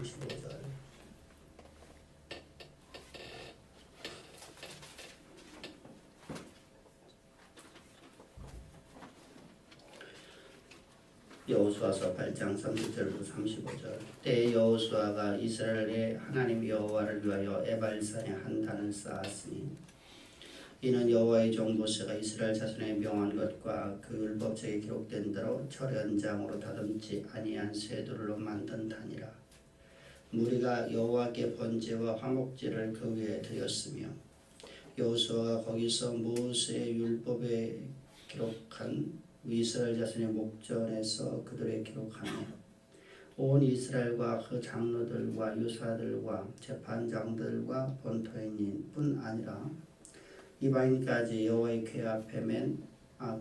35절. 여호수아서 8장 30절부터 35절. 때에 여호수아가 이스라엘의 하나님 여호와를 위하여 에발산에 한 단을 쌓았으니 이는 여호와의 종 모세가 이스라엘 자손에 명한 것과 그 율법책에 기록된 대로 철연장으로 다듬지 아니한 쇠돌로 만든 단이라. 무리가 여호와께 번제와 화목제를 그 위에 드렸으며 여호수아가 거기서 모세의 율법에 기록한 이스라엘 자손의 목전에서 그들의 기록하며 온 이스라엘과 그 장로들과 유사들과 재판장들과 본토인뿐 아니라 이방인까지 여호와의 궤 앞에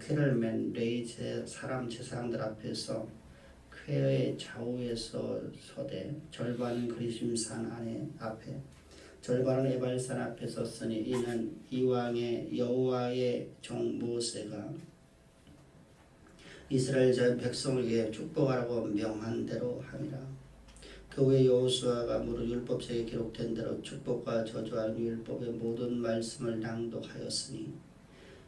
궤를 맨 레위 사람 제사장들 앞에서 궤의 좌우에서 서되 절반은 그리심산 앞에 절반은 에발산 앞에 섰으니 이는 이왕의 여호와의 종 모세가 이스라엘 백성에게 축복하라고 명한 대로 함이라. 그 후에 여호수아가 무릇 율법책에 기록된 대로 축복과 저주하는 율법의 모든 말씀을 낭독하였으니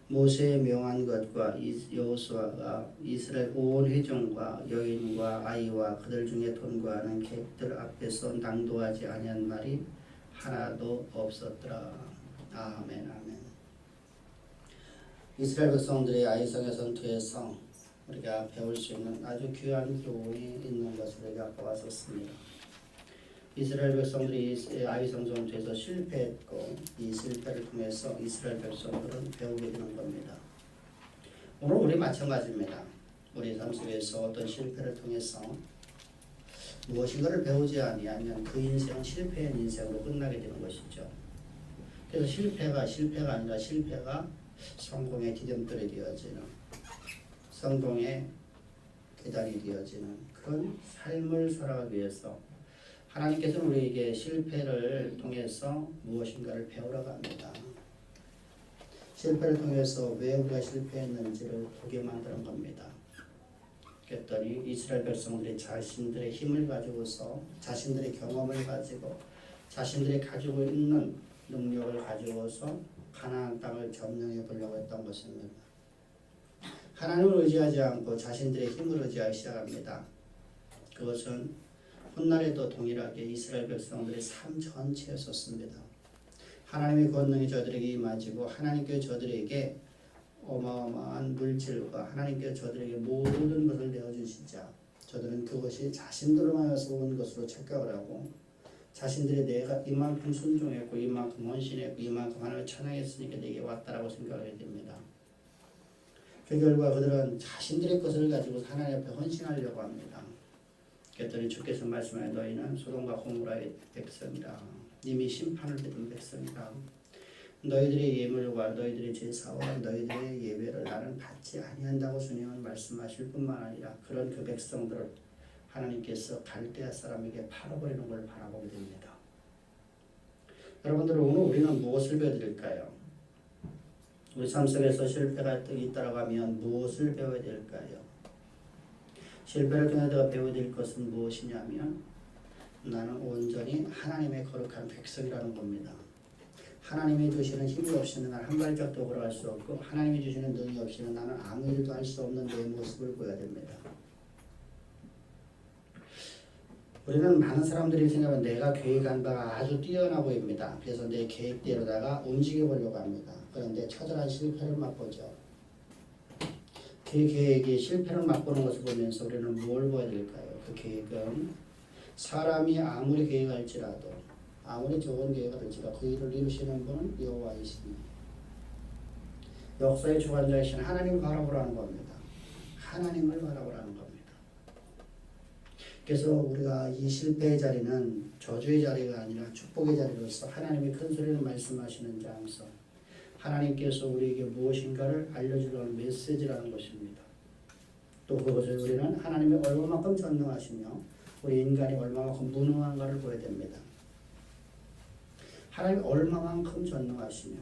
모세의 명한 것과 여호수아가 이스라엘 온 회중과 여인과 아이와 그들 중에 통과하는 객들 앞에서 낭독하지 아니한 말이 하나도 없었더라. 아멘 아멘. 이스라엘 백성들의 아이성의 전투에서 우리가 배울 수 있는 아주 귀한 교훈이 있는 것을 우리가 보았었습니다. 이스라엘 백성들이 아이성 전투에서 실패했고 이 실패를 통해서 이스라엘 백성들은 배우게 되는 겁니다. 오늘 우리 마찬가지입니다. 우리 삶 속에서 어떤 실패를 통해서 무엇인가를 배우지 아니하면 그 인생은 실패한 인생으로 끝나게 되는 것이죠. 그래서 실패가 아니라 실패가 성공의 기점들이 되어지는 성공의 계단이 되어지는 그런 삶을 살아가기 위해서 하나님께서는 우리에게 실패를 통해서 무엇인가를 배우라고 합니다. 실패를 통해서 왜 우리가 실패했는지를 보게 만드는 겁니다. 그랬더니 이스라엘 백성들이 자신들의 힘을 가지고서 자신들의 경험을 가지고 자신들이 가지고 있는 능력을 가지고서 가나안 땅을 점령해 보려고 했던 것입니다. 하나님을 의지하지 않고 자신들의 힘을 의지하기 시작합니다. 그것은 훗날에도 동일하게 이스라엘 백성들의 삶 전체였었습니다. 하나님의 권능이 저들에게 임하지고 하나님께 저들에게 어마어마한 물질과 하나님께 저들에게 모든 것을 내어주시자 저들은 그것이 자신들로 하여서 온 것으로 착각을 하고 자신들이 내가 이만큼 순종했고 이만큼 헌신했고 이만큼 하나님을 찬양했으니까 내게 왔다라고 생각하게 됩니다. 그 결과 그들은 자신들의 것을 가지고 하나님 앞에 헌신하려고 합니다. 그랬더니 주께서 말씀하여 너희는 소돔과 고모라의 백성이라 이미 심판을 받은 백성이라 너희들의 예물과 너희들의 제사와 너희들의 예배를 나는 받지 아니한다고 주님은 말씀하실 뿐만 아니라 그런 그 백성들을 하나님께서 갈대아 사람에게 팔아버리는 걸 바라보게 됩니다. 여러분들 오늘 우리는 무엇을 배워드릴까요? 우리 삶 속에서 실패가 있다고 하면 무엇을 배워야 될까요? 실패를 통해 내가 배워야 될 것은 무엇이냐면 나는 온전히 하나님의 거룩한 백성이라는 겁니다. 하나님이 주시는 힘이 없이는 나는 한 발짝도 걸어갈 수 없고 하나님이 주시는 능이 없이는 나는 아무 일도 할 수 없는 내 모습을 보여야 됩니다. 우리는 많은 사람들이 생각하면 내가 계획한 바가 아주 뛰어나 보입니다. 그래서 내 계획대로다가 움직여 보려고 합니다. 그런데 처절한 실패를 맛보죠. 그 계획이 실패를 맛보는 것을 보면서 우리는 뭘 보아야 될까요? 그 계획은 사람이 아무리 계획할지라도 아무리 좋은 계획을 할지라도 그 일을 이루시는 분은 여호와이시니 역사의 주관자이신 하나님을 바라보라는 겁니다. 하나님을 바라보라는 겁니다. 그래서 우리가 이 실패의 자리는 저주의 자리가 아니라 축복의 자리로서 하나님이 큰 소리를 말씀하시는 장소 하나님께서 우리에게 무엇인가를 알려주려는 메시지라는 것입니다. 또 그것을 우리는 하나님이 얼마만큼 전능하시며 우리 인간이 얼마만큼 무능한가를 보여야 됩니다. 하나님이 얼마만큼 전능하시며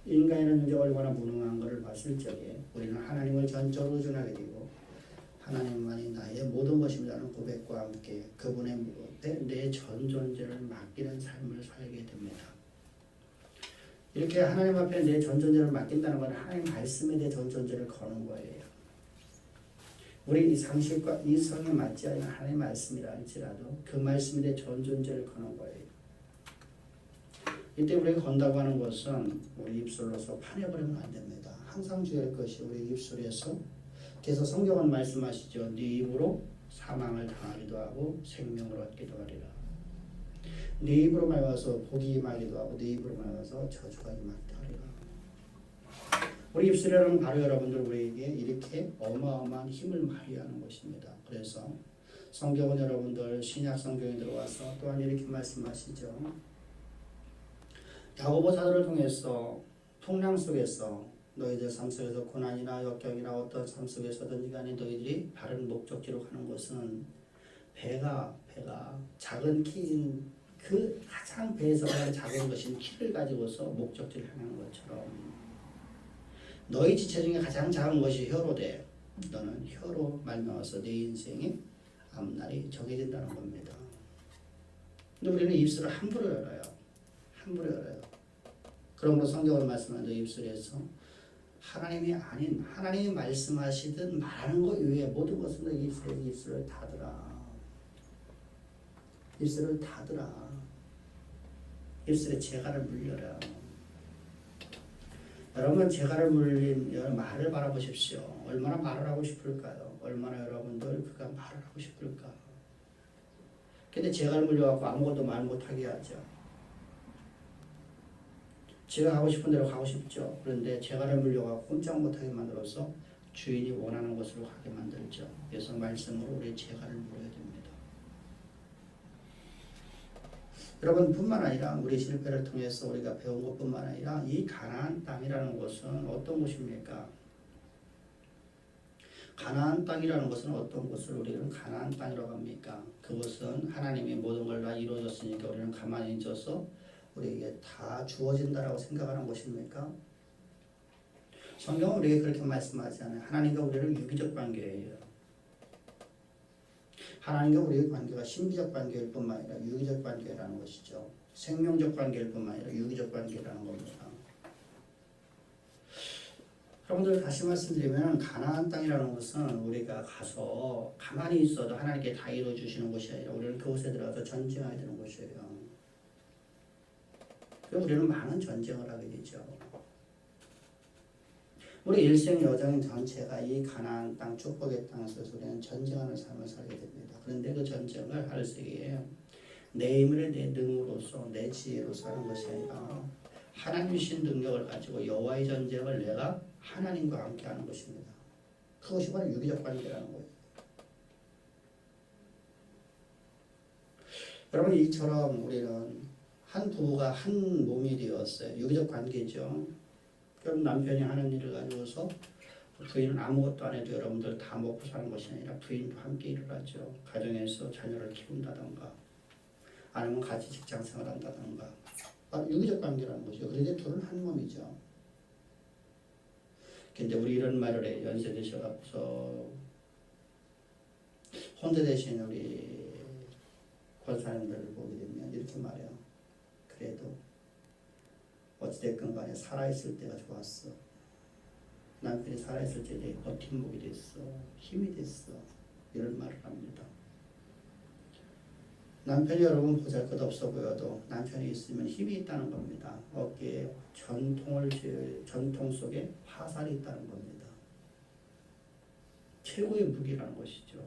인간이라는 존재가 얼마나 무능한 것을 봤을 적에 우리는 하나님을 전적으로 의존하게 되고 하나님만이 나의 모든 것입니다는 고백과 함께 그분의 무엇에 내 전 존재를 맡기는 삶을 살게 됩니다. 이렇게 하나님 앞에 내 전 존재를 맡긴다는 건 하나님 말씀에 내 전 존재를 거는 거예요. 우리 이 상식과 이성에 맞지 않는 하나님의 말씀이라 할지라도 그 말씀에 내 전 존재를 거는 거예요. 이때 우리가 건다고 하는 것은 우리 입술로서 파내버리면 안 됩니다. 항상 주의할 것이 우리 입술에서. 그래서 성경은 말씀하시죠. 네 입으로 사망을 당하기도 하고 생명을 얻기도 하리라. 네 입으로 말하서 복이 임하기도 하고 네 입으로 말하서 저주가 임하기도 하리라. 우리 입술이라는 바로 여러분들 우리에게 이렇게 어마어마한 힘을 발휘하는 것입니다. 그래서 성경은 여러분들 신약 성경에 들어와서 또한 이렇게 말씀하시죠. 야고보 사도를 통해서 풍랑 속에서 너희들 삶 속에서 고난이나 역경이나 어떤 삶 속에서든지 간에 너희들이 바른 목적지로 가는 것은 배가 작은 키인 그 가장 배에서 가장 작은 것인 키를 가지고서 목적지를 향하는 것처럼 너희 지체 중에 가장 작은 것이 혀로되 너는 혀로 말미암아서 내 인생의 앞날이 정해진다는 겁니다. 근데 우리는 입술을 함부로 열어요. 그러므로 성경을 말씀하는 입술에서 하나님이 아닌 하나님이 말씀하시듯 말하는 것 이외에 모든 것은 너 입술을 닫으라. 입술에 재갈을 물려라. 여러분 재갈을 물린 말을 바라보십시오. 얼마나 말을 하고 싶을까요? 얼마나 여러분들 그가 말을 하고 싶을까? 근데 재갈 물려갖고 아무것도 말 못하게 하죠. 제가 가고 싶은 대로 가고 싶죠. 그런데 재갈을 물려갖고 꼼짝 못하게 만들어서 주인이 원하는 곳으로 가게 만들죠. 그래서 말씀으로 우리 재갈을 물어야 됩니다. 여러분 뿐만 아니라 우리 실패를 통해서 우리가 배운 것뿐만 아니라 이 가나안 땅이라는 것은 어떤 곳입니까? 가나안 땅이라는 것은 어떤 곳을 우리는 가나안 땅이라고 합니까? 그것은 하나님의 모든 걸 다 이루어졌으니까 우리는 가만히 있어서 우리에게 다 주어진다라고 생각하는 것입니까? 성경은 우리에게 그렇게 말씀하지 않아요. 하나님과 우리는 유기적 관계예요. 하나님과 우리의 관계가 신비적 관계일 뿐만 아니라 유기적 관계라는 것이죠. 생명적 관계일 뿐만 아니라 유기적 관계라는 겁니다. 여러분들 다시 말씀드리면 가나안 땅이라는 것은 우리가 가서 가만히 있어도 하나님께 다 이루어주시는 것이 아니라 우리는 그곳에 들어가서 전쟁해야 되는 것이에요. 그래서 우리는 많은 전쟁을 하게 되죠. 우리 일생 여정 전체가 이 가나안 땅 축복의 땅에서 우리는 전쟁하는 삶을 살게 됩니다. 그런데 그 전쟁을 할 때에 내 힘을 내 능으로서 내 지혜로서 하는 것이 아니라 하나님이신 능력을 가지고 여호와의 전쟁을 내가 하나님과 함께 하는 것입니다. 그것이 바로 유기적 관계라는 거예요. 여러분 이처럼 우리는 한 부부가 한 몸이 되었어요. 유기적 관계죠. 그럼 남편이 하는 일을 가지고서 부인은 아무것도 안 해도 여러분들 다 먹고 사는 것이 아니라 부인도 함께 일을 하죠. 가정에서 자녀를 키운다던가 아니면 같이 직장 생활한다던가 바로 유기적 관계라는 거죠. 그런데 둘은 한 몸이죠. 근데 우리 이런 말을 해. 연세 드셔갖고서 혼자 되신 우리 권사님들을 보게 되면 이렇게 말해요. 그래도 어찌됐건 간에 살아있을 때가 좋았어. 남편이 살아있을 때 내 버팀목이 됐어. 힘이 됐어. 이런 말을 합니다. 남편이 여러분 보잘것없어 보여도 남편이 있으면 힘이 있다는 겁니다. 어깨에 전통 속에 화살이 있다는 겁니다. 최고의 무기라는 것이죠.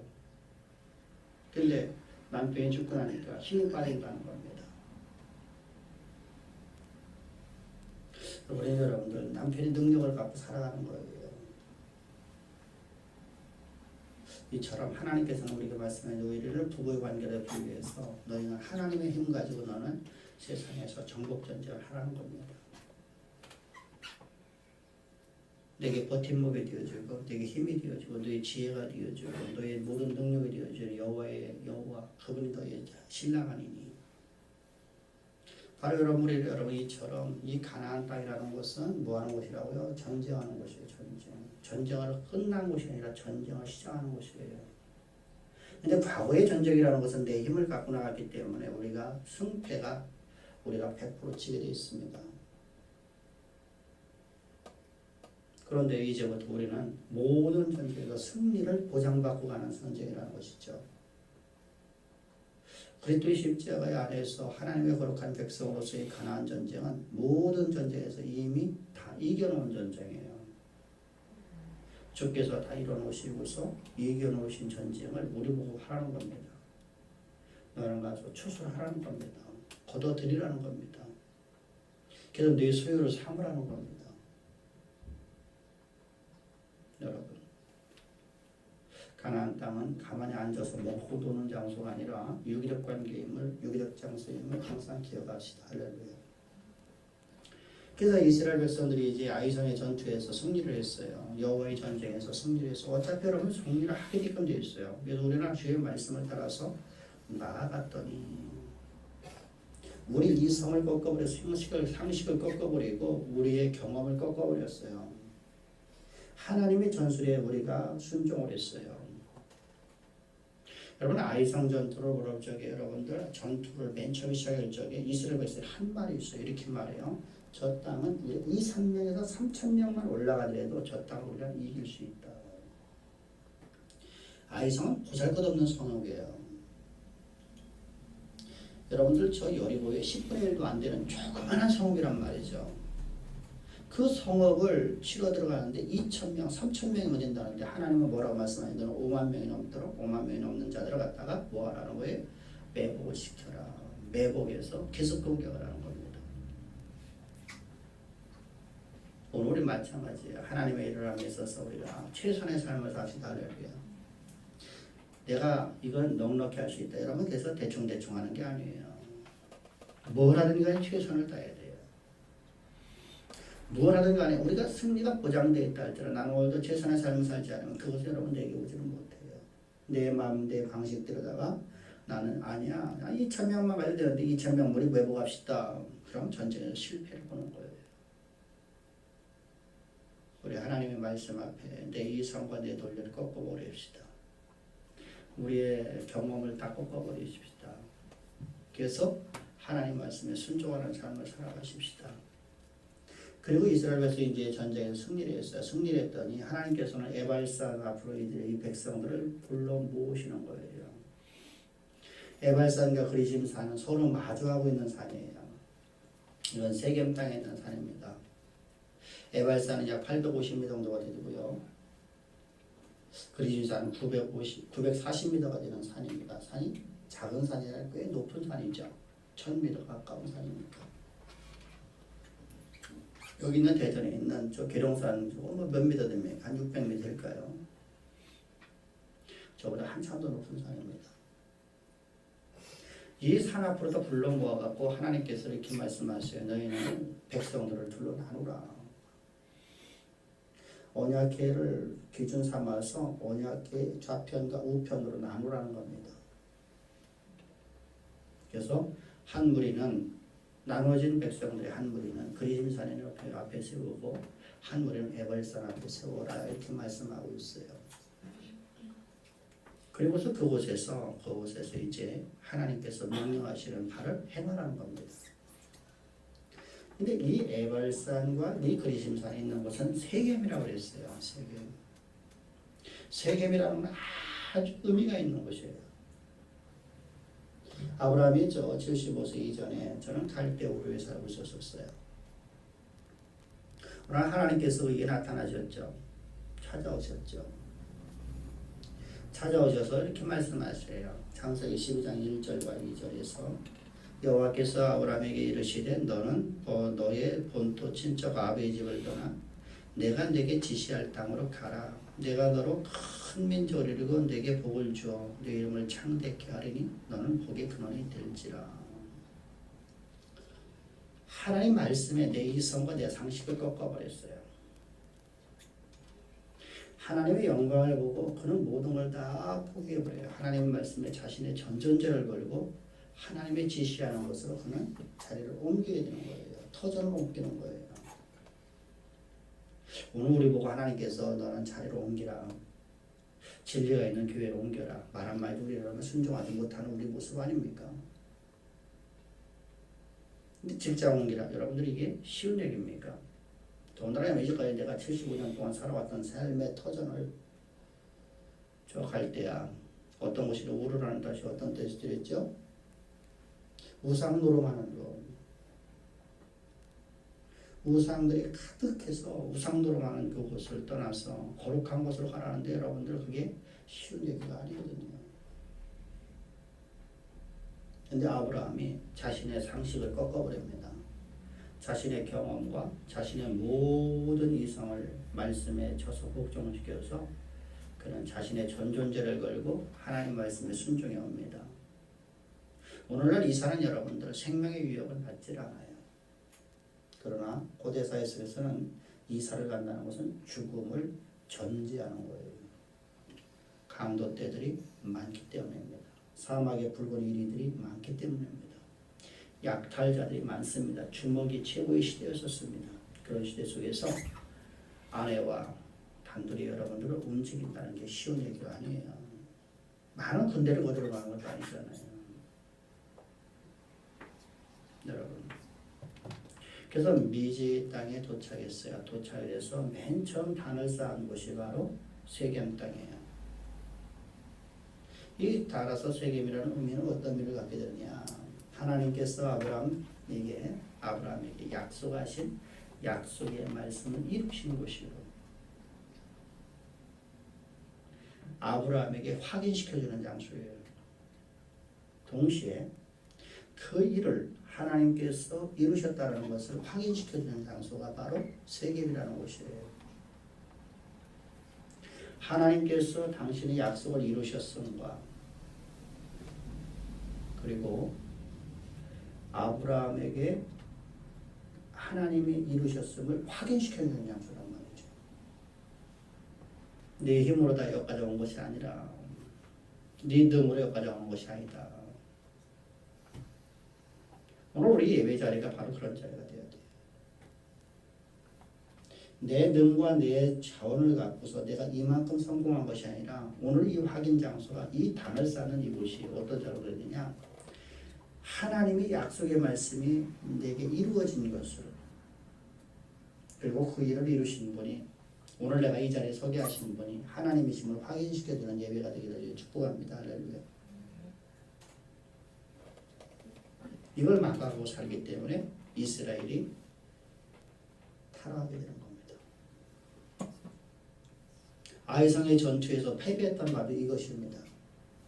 근데 남편이 죽고 나니까 힘이 빠진다는 겁니다. 우리 여러분들 남편이 능력을 갖고 살아가는 거예요. 이처럼 하나님께서는 우리가 말씀하신 우리를 부부의 관계를 비교해서 너희는 하나님의 힘 가지고 너는 세상에서 정복전쟁을 하라는 겁니다. 내게 버팀목이 되어주고 내게 힘이 되어주고 너의 지혜가 되어주고 너의 모든 능력이 되어주는 여호와 그분이 너의 신랑 아니니 바로 여러분 이처럼 이 가나안 땅이라는 것은 뭐 하는 곳이라고요? 전쟁하는 곳이에요. 전쟁을 끝난 곳이 아니라 전쟁을 시작하는 곳이에요. 근데 과거의 전쟁이라는 것은 내 힘을 갖고 나갔기 때문에 우리가 승패가 우리가 100% 치게 되어 있습니다. 그런데 이제부터 우리는 모든 전쟁에서 승리를 보장받고 가는 전쟁이라는 것이죠. 그리스도의 십자가의 안에서 하나님의 거룩한 백성으로서의 가나안 전쟁은 모든 전쟁에서 이미 다 이겨놓은 전쟁이에요. 주께서 다 이뤄놓으시고서 이겨놓으신 전쟁을 우리 보고 하라는 겁니다. 너는 가서 추수하라는 겁니다. 거둬들이라는 겁니다. 그래서 네 소유를 삼으라는 겁니다. 여러분, 가나안 땅은 가만히 앉아서 먹고 도는 장소가 아니라 유기적 관계임을, 유기적 장소임을 항상 기억하시다. 할렐루야. 그래서 이스라엘 백성들이 이제 아이성의 전투에서 승리를 했어요. 여호와의 전쟁에서 승리를 해서 어차피 여러분 승리를 하게끔 되어 있어요. 그래서 우리는 주의 말씀을 따라서 나아갔더니 우리 이성을 꺾어버려 상식을 꺾어버리고 우리의 경험을 꺾어버렸어요. 하나님의 전술에 우리가 순종을 했어요. 여러분 아이성 전투를 볼 적에 여러분들 전투를 맨 처음 시작할 적에 이스라엘 백성이 한 말이 있어요. 이렇게 말해요. 저 땅은 2, 3명에서 3천 명만 올라가더라도 저 땅을 우리가 이길 수 있다. 아이성은 보잘것없는 성읍이에요. 여러분들 저 여리고에 10분의 1도 안 되는 조그마한 성읍이란 말이죠. 그 성읍을 치러 들어가는데 2,000명, 3,000명이면 된다는데 하나님은 뭐라고 말씀하시는 너는 5만 명이 넘도록 5만 명이 넘는 자들을 갖다가 뭐 하라는 거예요? 매복을 시켜라. 매복해서 계속 공격을 하는 겁니다. 오늘 우리 마찬가지예요. 하나님의 일을 함에 있어서 우리가 최선의 삶을 삽시다. 할렐루야. 내가 이건 넉넉히 할 수 있다. 여러분 그래서 대충 하는 게 아니에요. 뭘 하든 간에 최선을 다해야 돼요. 뭘 하든 간에 우리가 승리가 보장되어 있다 할지라도 나는 오늘도 최선의 삶을 살지 않으면 그것을 여러분 내게 오지는 못해요. 내 마음 내 방식대로다가 나는 아니야 2,000명만 가야 되는데 2,000명 우리 외복합시다. 그럼 전쟁에서 실패를 보는 거예요. 우리 하나님의 말씀 앞에 내 이성과 내 논리를 꺾어버립시다. 우리의 경험을 다 꺾어버리십시다. 그래서 하나님 말씀에 순종하는 삶을 살아가십시다. 그리고 이스라엘 백성이 이제 전쟁에서 승리를 했어요. 승리를 했더니 하나님께서는 에발산 앞으로 이 백성들을 불러 모으시는 거예요. 에발산과 그리심산은 서로 마주하고 있는 산이에요. 이건 세겜 땅에 있는 산입니다. 에발산은 약 850m 정도가 되고요. 그리심산은 940m가 되는 산입니다. 산이 작은 산이 아니라 꽤 높은 산이죠. 1000m 가까운 산이니까. 여기 있는 대전에 있는 저 계룡산 몇 미터 됩니까? 한 600m 될까요? 저보다 한참 더 높은 산입니다. 이 산 앞으로도 불러 모아갖고 하나님께서 이렇게 말씀하세요. 너희는 백성들을 둘러 나누라. 언약궤를 기준 삼아서 언약궤 좌편과 우편으로 나누라는 겁니다. 그래서 한 무리는 나눠진 백성들의 한 무리는 그리심산 앞에 세우고 한 무리는 에발산 앞에 세워라 이렇게 말씀하고 있어요. 그리고서 그곳에서 이제 하나님께서 명령하시는 바를 행하라는 겁니다. 근데 이 에발산과 이 그리심산에 있는 곳은 세겜이라고 그랬어요. 세겜이라는 건 아주 의미가 있는 곳이에요. 아브라함이 75세 이전에 저는 갈대 우르에 살고 있었어요. 그러나 하나님께서 그에게 나타나셨죠. 찾아오셔서 이렇게 말씀하세요. 창세기 12장 1절과 2절에서 여호와께서 아브라함에게 이르시되 너는 너의 본토 친척 아버지 집을 떠나 내가 내게 지시할 땅으로 가라. 내가 너로 큰 민족을 이루고 내게 복을 주어 내 이름을 창대케 하리니 너는 복의 근원이 될지라. 하나님 말씀에 내 이성과 내 상식을 꺾어버렸어요. 하나님의 영광을 보고 그는 모든 걸 다 포기해버려요. 하나님 말씀에 자신의 전전제를 걸고 하나님의 지시하는 것으로 그는 자리를 옮겨야 되는 거예요. 터전을 옮기는 거예요. 오늘 우리 보고 하나님께서 너는 자리를 옮기라. 진리가 있는 교회로 옮겨라. 말 한마디 우리라면 순종하지 못하는 우리 모습 아닙니까? 근데 직장 옮기라. 여러분들이 이게 쉬운 얘기입니까? 더군다나 이제까지 내가 75년 동안 살아왔던 삶의 터전을 저 갈 때야 어떤 곳이 우르라는 뜻이 어떤 뜻이 들었죠? 우상 노름하는 거. 우상들이 가득해서 우상 노름하는 그곳을 떠나서 거룩한 곳으로 가라는데 여러분들 그게 쉬운 얘기가 아니거든요. 근데 아브라함이 자신의 상식을 꺾어버립니다. 자신의 경험과 자신의 모든 이성을 말씀에 쳐서 복종시켜서 그는 자신의 전 존재를 걸고 하나님 말씀에 순종해 옵니다. 오늘날 이사는 여러분들 생명의 위협을 받지 않아요. 그러나 고대사회 속에서는 이사를 간다는 것은 죽음을 전제하는 거예요. 강도떼들이 많기 때문입니다. 사막에 붉은 이리들이 많기 때문입니다. 약탈자들이 많습니다. 주먹이 최고의 시대였었습니다. 그런 시대 속에서 아내와 단둘이 여러분들을 움직인다는 게 쉬운 얘기가 아니에요. 많은 군대를 거들어 가는 것도 아니잖아요. 여러분. 그래서 미지 땅에 도착했어요. 도착해서 맨 처음 단을 쌓은 곳이 바로 세겜 땅이에요. 이 달아서 세겜이라는 의미는 어떤 의미를 갖게 되느냐? 하나님께서 아브라함에게 약속하신 약속의 말씀을 이루신 곳이고 아브라함에게 확인시켜주는 장소예요. 동시에 그 일을 하나님께서 이루셨다는 것을 확인시켜주는 장소가 바로 세겜이라는 곳이에요. 하나님께서 당신의 약속을 이루셨음과 그리고 아브라함에게 하나님이 이루셨음을 확인시켜주는 장소란 말이죠. 네 힘으로 다 여기까지 온 것이 아니라 네 능으로 여기까지 온 것이 아니다. 오늘 우리 예배 자리가 바로 그런 자리가 되어야 돼요. 내 능과 내 자원을 갖고서 내가 이만큼 성공한 것이 아니라 오늘 이 확인 장소가 이 단을 쌓는 이곳이 어떤 자로 되느냐? 하나님의 약속의 말씀이 내게 이루어진 것을 그리고 그 일을 이루신 분이 오늘 내가 이 자리에 서게 하신 분이 하나님이심을 확인시켜주는 예배가 되기를 축복합니다. 할렐루야. 이걸 망각하고 살기 때문에 이스라엘이 타락하게 되는 겁니다. 아이성의 전투에서 패배했던 바로 이것입니다.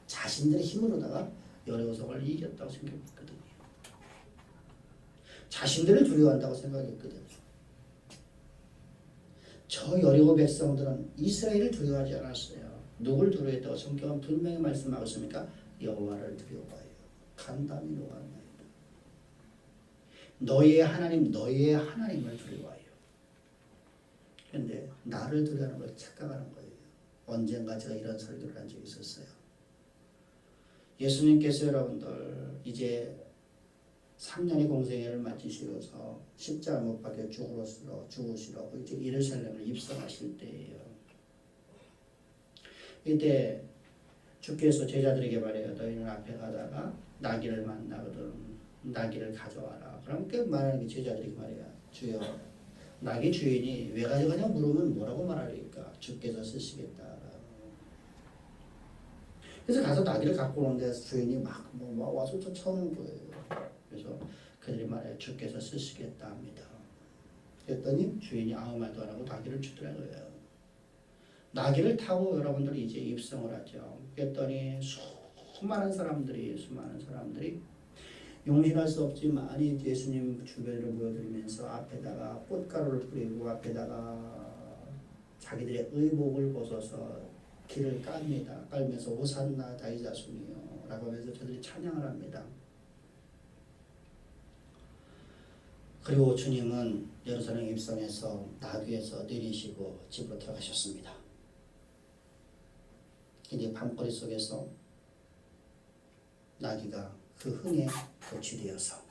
자신들의 힘으로다가 여리고성을 이겼다고 생각했거든요. 자신들을 두려워한다고 생각했거든요. 저 여리고 백성들은 이스라엘을 두려워하지 않았어요. 누굴 두려워했다고 성경은 분명히 말씀하고 있습니까? 여호와를 두려워해요. 간담이 노하나이다. 너희의 하나님, 너희의 하나님을 두려워해요. 그런데 나를 두려워하는 걸 착각하는 거예요. 언젠가 제가 이런 설교를 한 적이 있었어요. 예수님께서 여러분들 이제 3년의 공생애를 마치시고서 십자가 못 박혀 죽으시라고 이제 예루살렘을 입성하실 때예요. 이때 주께서 제자들에게 말해요. 너희는 앞에 가다가 나귀를 만나거든 나귀를 가져와라. 그럼 그 말하는 게 제자들에게 말해요. 주여 나귀 주인이 왜 가져가냐 물으면 뭐라고 말하리까? 주께서 쓰시겠다. 그래서 가서 나귀를 갖고 오는데 주인이 막 와서 쫓아오는 거예요. 그래서 그들이 말해요. 주께서 쓰시겠다 합니다. 그랬더니 주인이 아무 말도 안 하고 나귀를 주더라고요. 나귀를 타고 여러분들이 이제 입성을 하죠. 그랬더니 수많은 사람들이 용신할 수 없지만 예수님 주변으로 모여들면서 앞에다가 꽃가루를 뿌리고 앞에다가 자기들의 의복을 벗어서 길을 깔입니다. 깔면서 호산나 다윗 자손이요 라고 하면서 저들이 찬양을 합니다. 그리고 주님은 예루살렘 입성해서 나귀에서 내리시고 집으로 들어가셨습니다. 근데 밤거리 속에서 나귀가 그 흥에 도취되어서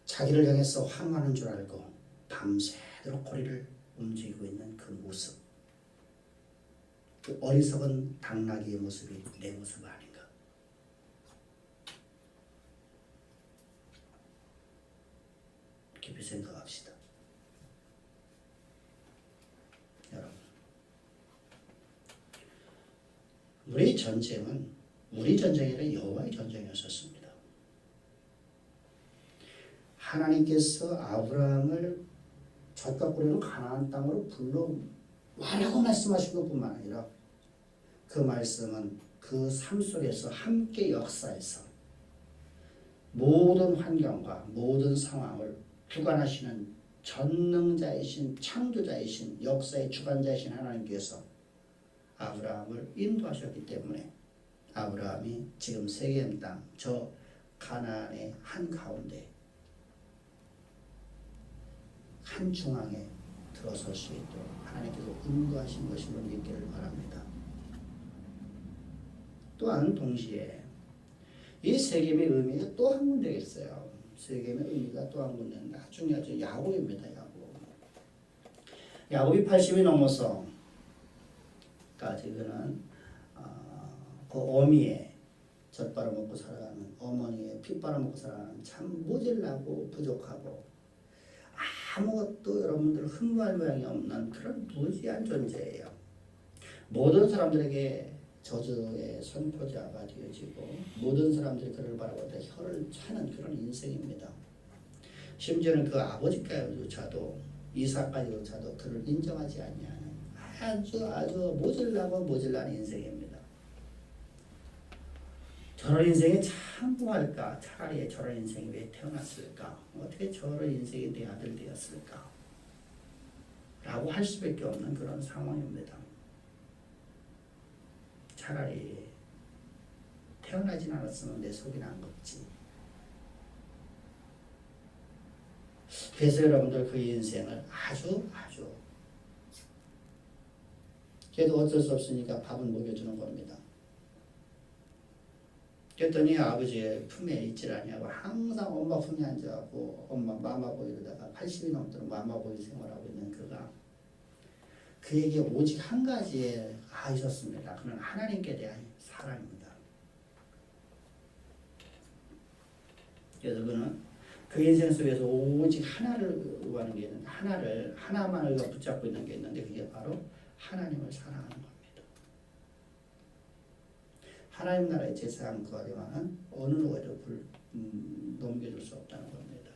자기를 향해서 환호하는 줄 알고 밤새도록 고리를 움직이고 있는 그 모습, 그 어리석은 당나귀의 모습이 내 모습 아닌가. 깊이 생각합시다. 여러분, 우리 전쟁은 우리 전쟁이 아니라 여호와의 전쟁이었었습니다. 하나님께서 아브라함을 젖과 꿀으로 가나안 땅으로 불러와라고 말씀하신 것뿐만 아니라 그 말씀은 그 삶 속에서 함께 역사해서 모든 환경과 모든 상황을 주관하시는 전능자이신 창조자이신 역사의 주관자이신 하나님께서 아브라함을 인도하셨기 때문에 아브라함이 지금 세겜 땅 저 가나안의 한가운데 한 중앙에 들어설 수 있도록 하나님께서 인도하신 것임을 믿기를 바랍니다. 또한 동시에 이 세겜의 의미가 또 한 군데가 있어요. 세겜의 의미가 또 한 군데는 아주 중요하죠. 야곱입니다. 야곱이 80이 넘어서 까지는 그 어미의 젖 빨아먹고 살아가는 어머니의 피 빨아먹고 살아가는 참 모질라고 부족하고 아무것도 여러분들 흠모할 모양이 없는 그런 무지한 존재예요. 모든 사람들에게 저주의 선포자가 되어지고 모든 사람들이 그를 바라보다 혀를 차는 그런 인생입니다. 심지어는 그 아버지까지조차도 이삭까지조차도 그를 인정하지 아니하는 아주 모질라는 인생입니다. 저런 인생이 참 뭐할까? 차라리 저런 인생이 왜 태어났을까? 어떻게 저런 인생이 내 아들 되었을까? 라고 할 수밖에 없는 그런 상황입니다. 차라리 태어나진 않았으면 내 속이 난 거지. 그래서 여러분들 그 인생을 아주 그래도 어쩔 수 없으니까 밥은 먹여주는 겁니다. 그랬더니 아버지의 품에 있질 아니하고 항상 엄마 품에 앉아갖고 엄마 마마보이 이러다가 80이 넘도록 마마보이 생활하고 있는 그가 그에게 오직 한 가지가 있었습니다. 그는 하나님께 대한 사랑입니다. 그래서 그는 그 인생 속에서 오직 하나를 구하는 게 있는데 하나만을 붙잡고 있는 게 있는데 그게 바로 하나님을 사랑하는 겁니다. 하나님 나라의 제사장 거리와는 어느 누구에도 넘겨줄 수 없다는 겁니다.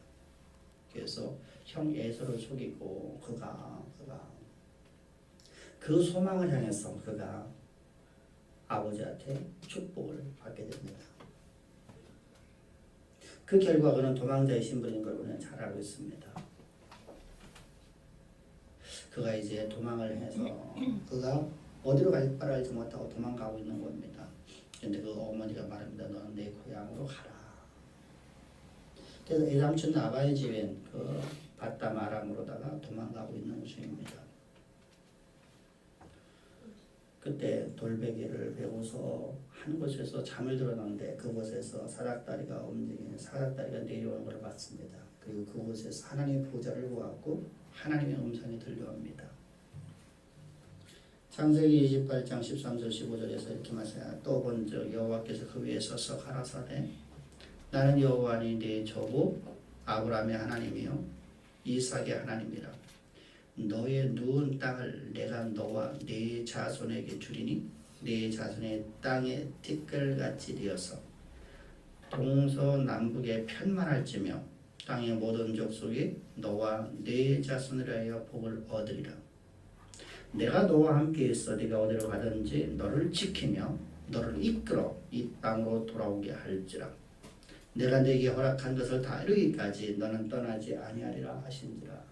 그래서 형 에서를 속이고 그가 그 소망을 향해서 그가 아버지한테 축복을 받게 됩니다. 그 결과 그는 도망자의 신분인 걸 우리는 잘 알고 있습니다. 그가 이제 도망을 해서 그가 어디로 갈 바를 알지 못하고 도망가고 있는 겁니다. 그런데 그 어머니가 말합니다. 너는 내 고향으로 가라. 그래서 애삼촌 아바의 집엔 그 바담 아람으로다가 도망가고 있는 중입니다. 그때 돌베개를 베고서 한 곳에서 잠을 들었는데 그곳에서 사닥다리가 내려오는 것을 봤습니다. 그리고 그곳에서 하나님의 보좌를 보았고 하나님의 음성이 들려옵니다. 창세기 28장 13절 15절에서 이렇게 말씀해요. 또 본즉 여호와께서 그 위에 서서 가라사대 나는 여호와니 네 조부 아브라함의 하나님이요 이삭의 하나님이라. 너의 누운 땅을 내가 너와 네 자손에게 주리니 네 자손의 땅의 티끌같이 되어서 동서남북에 편만할지며 땅의 모든 족속이 너와 네 자손을 하여 복을 얻으리라. 내가 너와 함께 있어 네가 어디로 가든지 너를 지키며 너를 이끌어 이 땅으로 돌아오게 할지라. 내가 네게 허락한 것을 다 이루기까지 너는 떠나지 아니하리라 하신지라.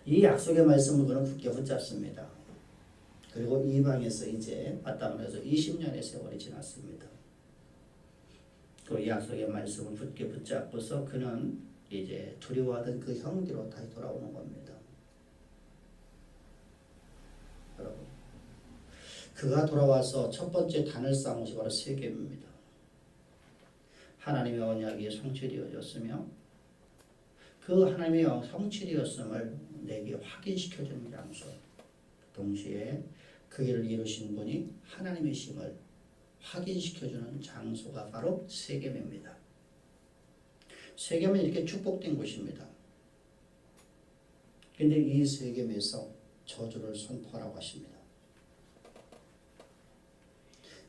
이 약속의 말씀을 그는 굳게 붙잡습니다. 그리고 이방에서 이제 바담을 해서 20년의 세월이 지났습니다. 그 약속의 말씀을 굳게 붙잡고서 그는 이제 두려워하던 그 형기로 다시 돌아오는 겁니다. 여러분, 그가 돌아와서 첫 번째 단을 쌓은 곳이 바로 세겜입니다. 하나님의 언약이 성취되어졌으며 그 하나님의 성취되었음을 내게 확인시켜주는 장소, 동시에 그 일을 이루신 분이 하나님이심을 확인시켜주는 장소가 바로 세겜입니다. 세겜은 이렇게 축복된 곳입니다. 근데 이 세겜에서 저주를 선포하라고 하십니다.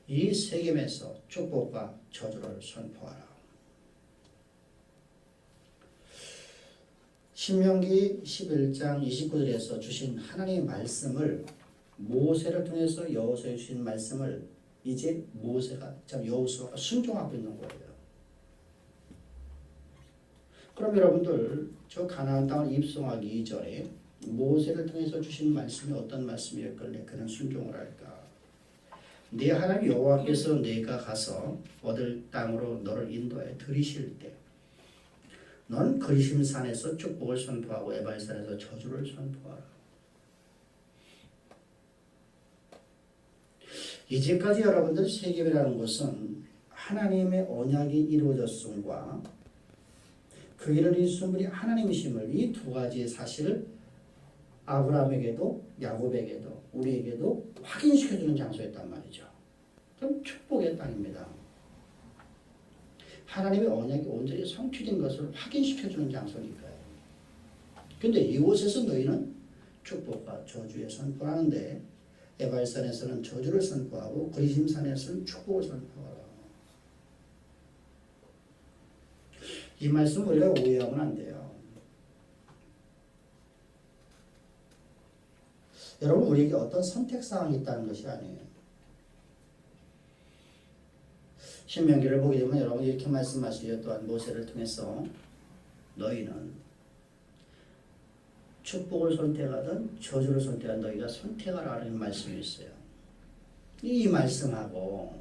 이 세겜에서 축복과 저주를 선포하라. 신명기 11장 29절에서 주신 하나님의 말씀을 모세를 통해서 여호수아에 주신 말씀을 이제 모세가 여호수아가 순종하고 있는 거예요. 그럼 여러분들 저 가나안 땅을 입성하기 이전에 모세를 통해서 주신 말씀이 어떤 말씀이었길래 그는 순종을 할까? 네 하나님 여호와께서 내가 가서 얻을 땅으로 너를 인도해 들이실 때 넌 그리심 산에서 축복을 선포하고 에발 산에서 저주를 선포하라. 이제까지 여러분들 세겜이라는 것은 하나님의 언약이 이루어졌음과 그 일을 이루신 분이 하나님이심을 이 두 가지의 사실을 아브라함에게도 야곱에게도 우리에게도 확인시켜주는 장소였단 말이죠. 그럼 축복의 땅입니다. 하나님의 언약이 온전히 성취된 것을 확인시켜주는 장소니까요. 근데 이곳에서 너희는 축복과 저주의 선포하는데 에발산에서는 저주를 선포하고 그리심산에서는 축복을 선포하라. 이 말씀 우리가 오해하면 안 돼요. 여러분 우리에게 어떤 선택사항이 있다는 것이 아니에요. 신명기를 보게 되면 여러분 이렇게 말씀하시죠. 또한 모세를 통해서 너희는 축복을 선택하든 저주를 선택하든 너희가 선택하라는 말씀이 있어요. 이 말씀하고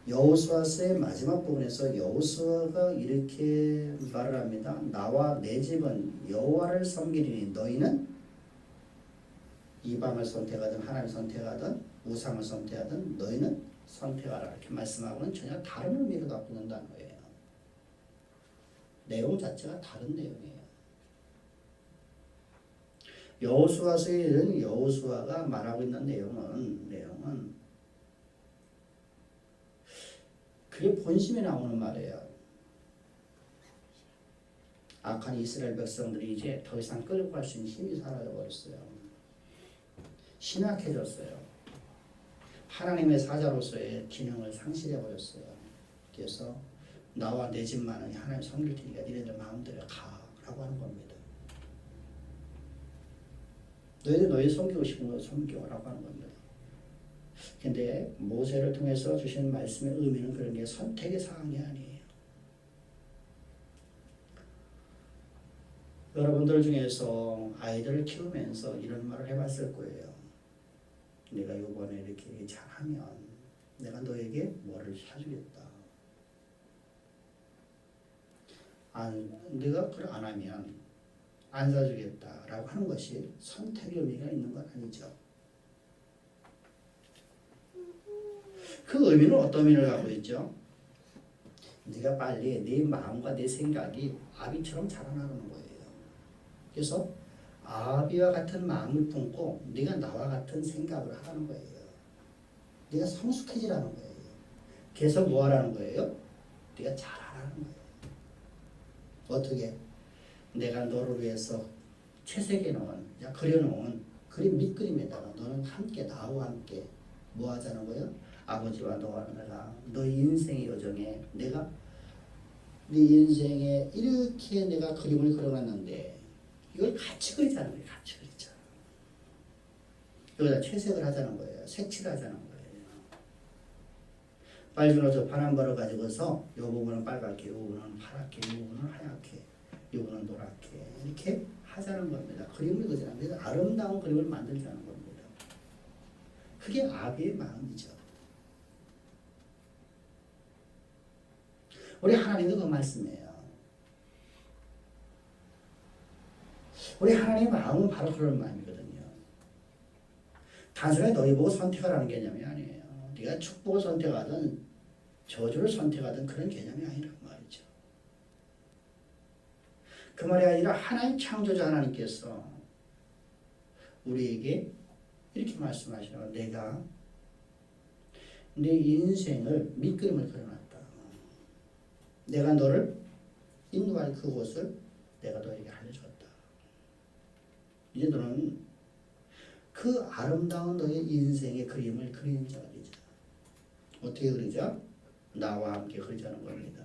여호수아서의 마지막 부분에서 여호수아가 이렇게 말을 합니다. 나와 내 집은 여호와를 섬기리니 너희는 이방을 선택하든 하나님을 선택하든 우상을 선택하든 너희는 선택하라. 이렇게 말씀하고는 전혀 다른 의미를 갖고 있는 단어예요. 내용 자체가 다른 내용이에요. 여호수아서에는 여호수아가 말하고 있는 내용은 그게 본심에 나오는 말이에요. 악한 이스라엘 백성들이 이제 더 이상 끌고 갈 수 있는 힘이 사라져버렸어요. 신약해졌어요. 하나님의 사자로서의 기능을 상실해버렸어요. 그래서 나와 내 집만은 하나님 섬길 테니까 니네들 마음대로 가라고 하는 겁니다. 너희들 너희 섬기고 싶은 거 섬겨라고 하는 겁니다. 근데 모세를 통해서 주신 말씀의 의미는 그런 게 선택의 사항이 아니에요. 여러분들 중에서 아이들을 키우면서 이런 말을 해봤을 거예요. 내가 이번에 이렇게 잘하면 내가 너에게 뭐를 사주겠다. 내가 그걸 안 하면 안 사주겠다라고 하는 것이 선택의 의미가 있는 건 아니죠. 그 의미는 어떤 의미를 갖고 있죠? 네가 빨리 네 마음과 네 생각이 아비처럼 자라나는 거예요. 그래서 아비와 같은 마음을 품고 네가 나와 같은 생각을 하라는 거예요. 네가 성숙해지라는 거예요. 계속 뭐 하라는 거예요? 네가 잘하라는 거예요. 어떻게? 내가 너를 위해서 채색해놓은, 그려놓은 그림 밑그림에다가 너는 함께 나와 함께 뭐 하자는 거예요? 아버지와 너와 내가 너의 인생의 여정에 내가 네 인생에 이렇게 내가 그림을 그려놨는데 이걸 같이 그리자는 거예요. 같이 그리자. 여기다 채색을 하자는 거예요. 색칠을 하자는 거예요. 빨주노 저판 한 벌을 가지고서 이 부분은 빨갛게, 이 부분은 파랗게, 이 부분은 하얗게, 이 부분은 노랗게 이렇게 하자는 겁니다. 그림을 그리자는 거예요. 아름다운 그림을 만들자는 겁니다. 그게 아비의 마음이죠. 우리 하나님도 그 말씀이에요. 우리 하나님의 마음은 바로 그런 마음이거든요. 단순히 너희 보고 선택하라는 개념이 아니에요. 네가 축복을 선택하든 저주를 선택하던 그런 개념이 아니란 말이죠. 그 말이 아니라 하나님 창조자 하나님께서 우리에게 이렇게 말씀하시라고 내가 내 인생을 밑그림을 그려놨다. 내가 너를 인도할 그곳을 내가 너에게 알려줬다. 이제 너는 그 아름다운 너의 인생의 그림을 그리는 자가 되자. 어떻게 그리자? 나와 함께 그리자는 겁니다.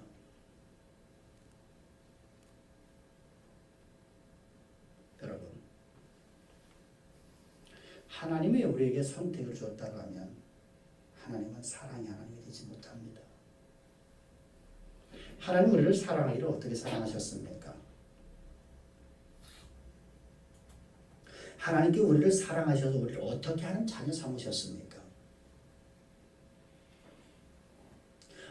여러분, 하나님이 우리에게 선택을 줬다고 하면 하나님은 사랑의 하나님이 되지 못합니다. 하나님 우리를 사랑하기를 어떻게 사랑하셨습니까? 하나님께 우리를 사랑하셔서 우리를 어떻게 하는 자녀 삼으셨습니까?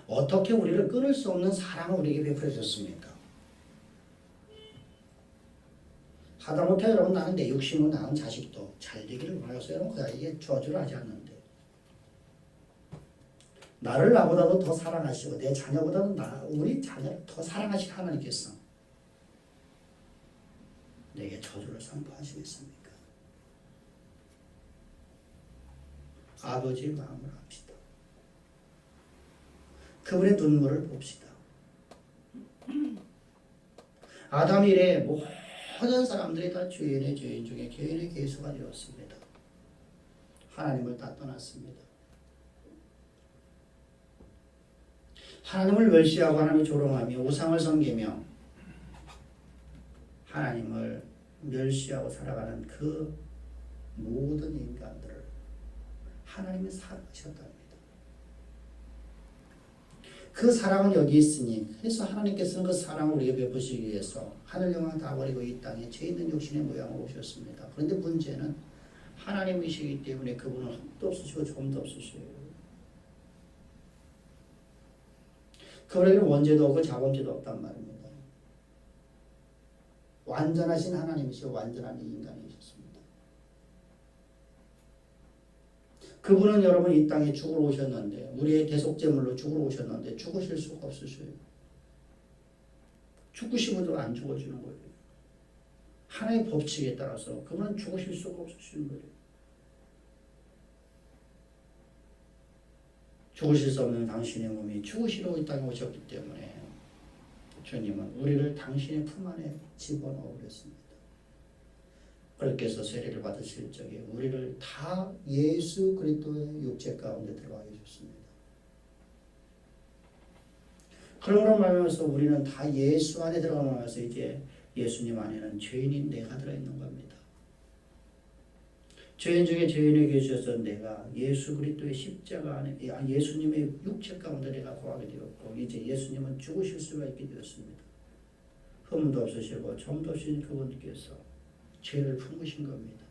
어떻게 우리를 끊을 수 없는 사랑을 우리에게 베풀어 주셨습니까? 하다못해 여러분 나는 내 육신으로 낳은 자식도 잘 되기를 원하였어요. 여러분 그 아이에게 저주를 하지 않는데 나를 나보다도 더 사랑하시고 내 자녀보다도 우리 자녀를 더 사랑하시는 하나님께서 내게 저주를 선포하시겠습니까? 아버지의 마음을 합시다. 그분의 눈물을 봅시다. 아담 이래 모든 사람들이 다 죄인의 죄인 중에 죄인의 괴수가 되었습니다. 하나님을 다 떠났습니다. 하나님을 멸시하고 하나님을 조롱하며 우상을 섬기며 하나님을 멸시하고 살아가는 그 모든 인간들을 하나님이 사랑하셨답니다. 그 사랑은 여기 있으니 그래서 하나님께서는 그 사랑을 우리에게 베푸시기 위해서 하늘 영광 다 버리고 이 땅에 죄 있는 육신의 모양으로 오셨습니다. 그런데 문제는 하나님이시기 때문에 그분은 흠도 없으시고 조금도 없으셔요. 그분에게는 원죄도 없고 자범죄도 없단 말입니다. 완전하신 하나님이시고 완전한 인간이셨습니다. 그분은 여러분 이 땅에 죽으러 오셨는데 우리의 대속제물로 죽으러 오셨는데 죽으실 수가 없으셔요. 죽으시고도 안 죽어주는 거예요. 하나님의 법칙에 따라서 그분은 죽으실 수가 없으시는 거예요. 죽으실 수 없는 당신의 몸이 죽으시러 이 땅에 오셨기 때문에 주님은 우리를 당신의 품 안에 집어넣어 버렸습니다. 그렇게 해서 세례를 받으실 적에 우리를 다 예수 그리스도의 육체 가운데 들어가게 해줬습니다. 그러므로 말하면서 우리는 다 예수 안에 들어가면서 이제 예수님 안에는 죄인인 내가 들어있는 겁니다. 죄인 중에 죄인에게 계셔서 내가 예수 그리스도의 십자가 안에 예수님의 육체 가운데 내가 거하게 되었고 이제 예수님은 죽으실 수가 있게 되었습니다. 흠도 없으시고 점도 없으신 그분께서 죄를 품으신 겁니다.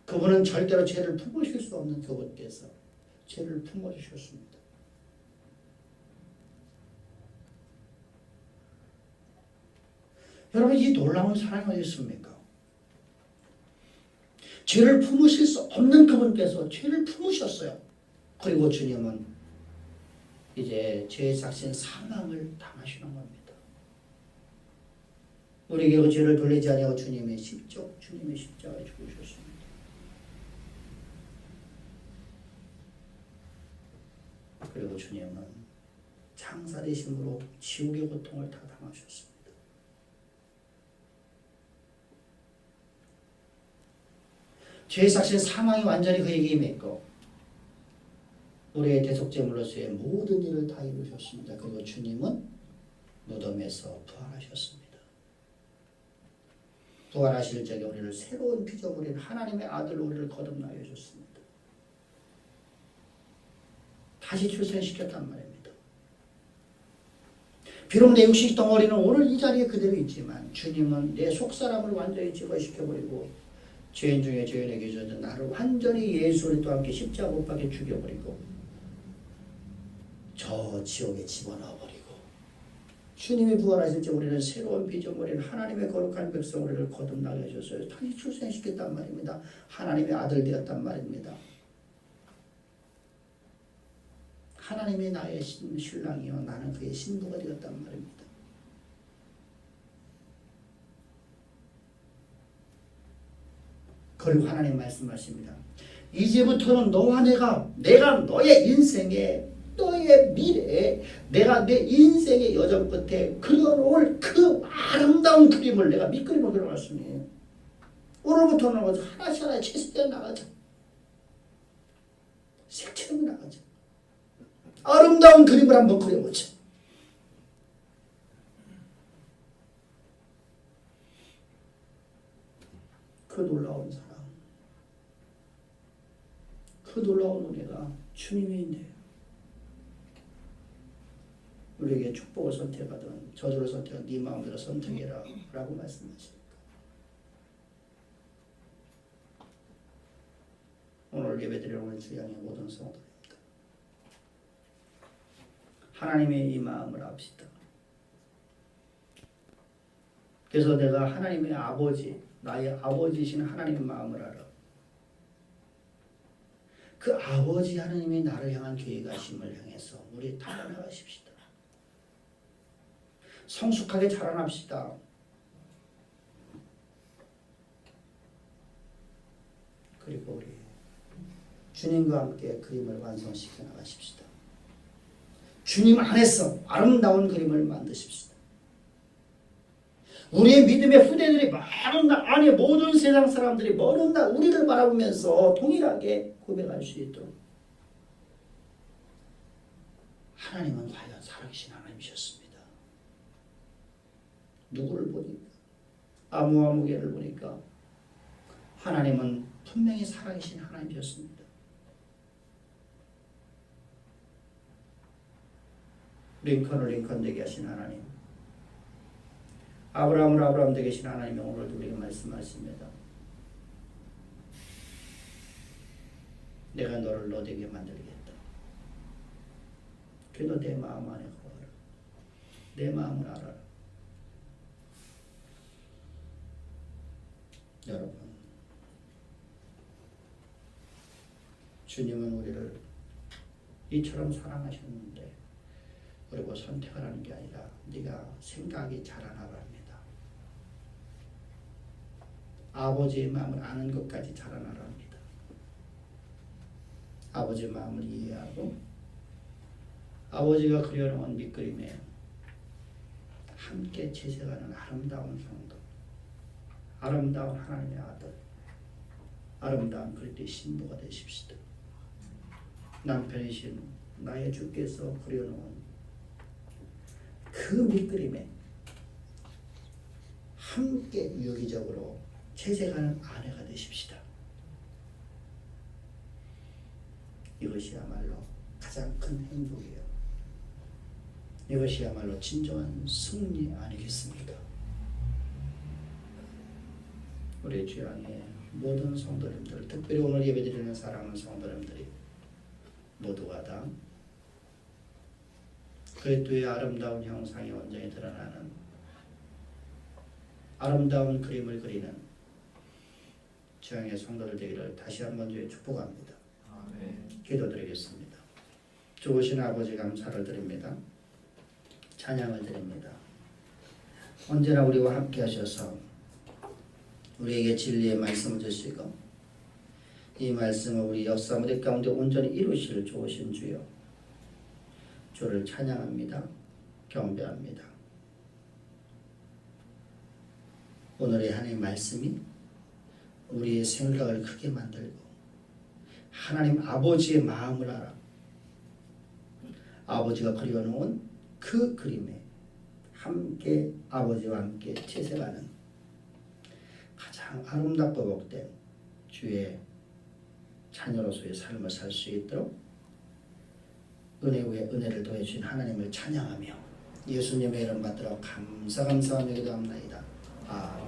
그분은 절대로 죄를 품으실 수 없는 그분께서 죄를 품어주셨습니다. 여러분 이 놀라운 사랑이 어디 있습니까? 죄를 품으실 수 없는 그분께서 죄를 품으셨어요. 그리고 주님은 이제 죄의 삭신 사망을 당하시는 겁니다. 우리에게 그 죄를 돌리지 아니하고 주님의 십자가에 죽으셨습니다. 그리고 주님은 장사되심으로 지옥의 고통을 다 당하셨습니다. 죄의 삭신 사망이 완전히 그에게 임했고 우리의 대속제물로서의 모든 일을 다 이루셨습니다. 그리고 주님은 무덤에서 부활하셨습니다. 부활하실 적에 우리를 새로운 피조물인 하나님의 아들로 우리를 거듭나게 해줬습니다. 다시 출생시켰단 말입니다. 비록 내 육식 덩어리는 오늘 이 자리에 그대로 있지만 주님은 내 속사람을 완전히 제거시켜버리고 죄인 중에 죄인에게 주어진 나를 완전히 예수 그리스도와 함께 십자가 못 박혀 죽여버리고 저 지옥에 집어넣어버리고 주님이 부활하실 때 우리는 새로운 피조물인 하나님의 거룩한 백성 우리를 거듭나게 해줬어요. 다시 출생시켰단 말입니다. 하나님의 아들 되었단 말입니다. 하나님이 나의 신랑이요 나는 그의 신부가 되었단 말입니다. 그리고 하나님 말씀하십니다. 이제부터는 너와 내가 너의 인생에 너의 미래에 내가 내 인생의 여정 끝에 그려놓을 그 아름다운 그림을 내가 밑그림을 그려놨으니 오늘부터는 하나씩 하나씩 채색되어 나가자. 색채로 나가자. 아름다운 그림을 한번 그려보자. 그 놀라운 사랑, 그 놀라운 은혜가 주님인데요. 우리에게 축복을 선택하든 저주를 선택하든 네 마음대로 선택해라 라고 말씀하십니다. 오늘 예배드리러 오는 주양의 모든 성도입니다. 하나님의 이 마음을 압시다. 그래서 내가 하나님의 아버지, 나의 아버지이신 하나님의 마음을 알아. 그 아버지 하나님이 나를 향한 계획하심을 향해서 우리 달려나가십시다. 성숙하게 자라납시다. 그리고 우리 주님과 함께 그림을 완성시켜 나가십시다. 주님 안에서 아름다운 그림을 만드십시다. 우리의 믿음의 후대들이 많은 날 안에 모든 세상 사람들이 먼 날 우리를 바라보면서 동일하게 고백할 수 있도록 하나님은 과연 살아계신 하나님이셨습니다. 누구를 보니까 아무개를 보니까 하나님은 분명히 살아계신 하나님이었습니다. 링컨을 링컨 되게 하신 하나님, 아브라함을 아브라함 되게 하신 하나님이 오늘 우리에게 말씀하십니다. 내가 너를 너 되게 만들겠다. 그래도 내 마음 안에 거하라. 내 마음을 알아라. 여러분, 주님은 우리를 이처럼 사랑하셨는데 그리고 선택을 하는 게 아니라 네가 생각이 자라나라 합니다. 아버지의 마음을 아는 것까지 자라나라 합니다. 아버지의 마음을 이해하고 아버지가 그려놓은 밑그림에 함께 채색하는 아름다운 성도, 아름다운 하나님의 아들, 아름다운 그리스도의 신부가 되십시다. 남편이신 나의 주께서 그려놓은 그 밑그림에 함께 유기적으로 채색하는 아내가 되십시다. 이것이야말로 가장 큰 행복이에요. 이것이야말로 진정한 승리 아니겠습니까? 우리 주양의 모든 성도님들, 특별히 오늘 예배드리는 사랑하는 성도님들이 모두가 다 그리스도의 아름다운 형상이 온전히 드러나는 아름다운 그림을 그리는 주양의 성도들 되기를 다시 한번 주의 축복합니다. 아멘. 기도드리겠습니다. 좋으신 아버지 감사를 드립니다. 찬양을 드립니다. 언제나 우리와 함께 하셔서 우리에게 진리의 말씀을 주시고 이 말씀을 우리 역사 무대 가운데 온전히 이루실 좋으신 주여, 주를 찬양합니다. 경배합니다. 오늘의 하나님의 말씀이 우리의 생각을 크게 만들고 하나님 아버지의 마음을 알아 아버지가 그려놓은 그 그림에 함께 아버지와 함께 채색하는 가장 아름답고 복된 주의 자녀로서의 삶을 살 수 있도록 은혜 위에 은혜를 더해주신 하나님을 찬양하며 예수님의 이름 받들어 감사하며 기도합나이다. 아멘.